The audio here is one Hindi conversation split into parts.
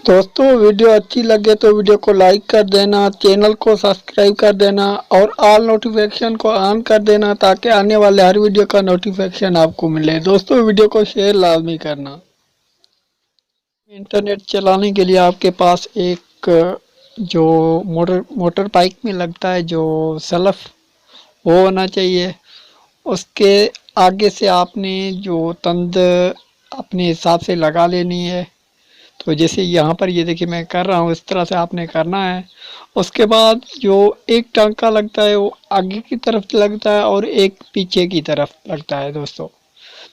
दोस्तों वीडियो अच्छी लगे तो वीडियो को लाइक कर देना, चैनल को सब्सक्राइब कर देना और ऑल नोटिफिकेशन को ऑन कर देना ताकि आने वाले हर वीडियो का नोटिफिकेशन आपको मिले। दोस्तों वीडियो को शेयर लाजमी करना। इंटरनेट चलाने के लिए आपके पास एक जो मोटर बाइक में लगता है जो सेल्फ, वो होना चाहिए। उसके आगे से आपने जो तंद अपने हिसाब से लगा लेनी है। तो जैसे यहाँ पर ये देखिए मैं कर रहा हूँ, इस तरह से आपने करना है। उसके बाद जो एक टांका लगता है वो आगे की तरफ लगता है और एक पीछे की तरफ लगता है दोस्तों।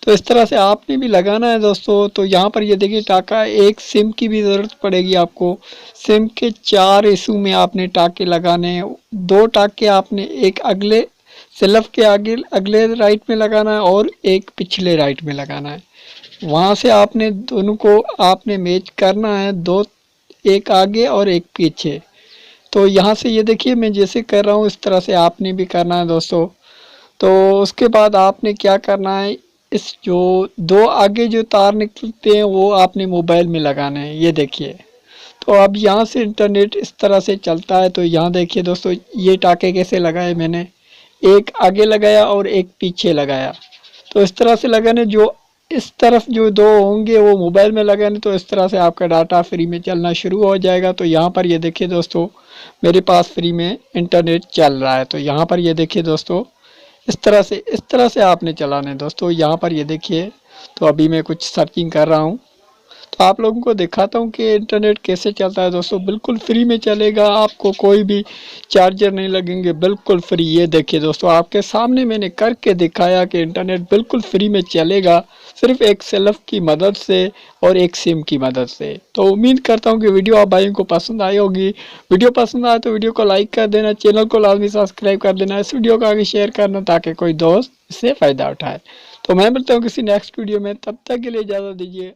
तो इस तरह से आपने भी लगाना है दोस्तों। तो यहाँ पर ये देखिए टाँका, एक सिम की भी ज़रूरत पड़ेगी आपको। सिम के 4 इशू में आपने टाँके लगाने हैं। 2 टाँके आपने एक अगले सेल्फ के आगे अगले राइट में लगाना है और एक पिछले राइट में लगाना है। वहाँ से आपने दोनों को आपने मैच करना है, दो, एक आगे और एक पीछे। तो यहाँ से ये देखिए मैं जैसे कर रहा हूँ इस तरह से आपने भी करना है दोस्तों। तो उसके बाद आपने क्या करना है, इस जो 2 आगे जो तार निकलते हैं वो आपने मोबाइल में लगाने हैं, ये देखिए। तो अब यहाँ से इंटरनेट इस तरह से चलता है। तो यहाँ देखिए दोस्तों ये टाँके कैसे लगाए मैंने, एक आगे लगाया और एक पीछे लगाया। तो इस तरह से लगाने, जो इस तरफ जो 2 होंगे वो मोबाइल में लगाने। तो इस तरह से आपका डाटा फ्री में चलना शुरू हो जाएगा। तो यहाँ पर ये देखिए दोस्तों मेरे पास फ्री में इंटरनेट चल रहा है। तो यहाँ पर ये देखिए दोस्तों इस तरह से आपने चलाना है दोस्तों। यहाँ पर ये देखिए, तो अभी मैं कुछ सर्चिंग कर रहा हूँ तो आप लोगों को दिखाता हूँ कि इंटरनेट कैसे चलता है दोस्तों। बिल्कुल फ्री में चलेगा, आपको कोई भी चार्जर नहीं लगेंगे, बिल्कुल फ्री। ये देखिए दोस्तों आपके सामने मैंने करके दिखाया कि इंटरनेट बिल्कुल फ्री में चलेगा, सिर्फ एक सेल्फ की मदद से और एक सिम की मदद से। तो उम्मीद करता हूँ कि वीडियो आप भाइयों को पसंद आई होगी। वीडियो पसंद आए तो वीडियो को लाइक कर देना, चैनल को लाजमी सब्सक्राइब कर देना, इस वीडियो को आगे शेयर करना ताकि कोई दोस्त इससे फ़ायदा उठाए। तो मैं मिलता हूँ किसी नेक्स्ट वीडियो में, तब तक के लिए इजाज़त दीजिए।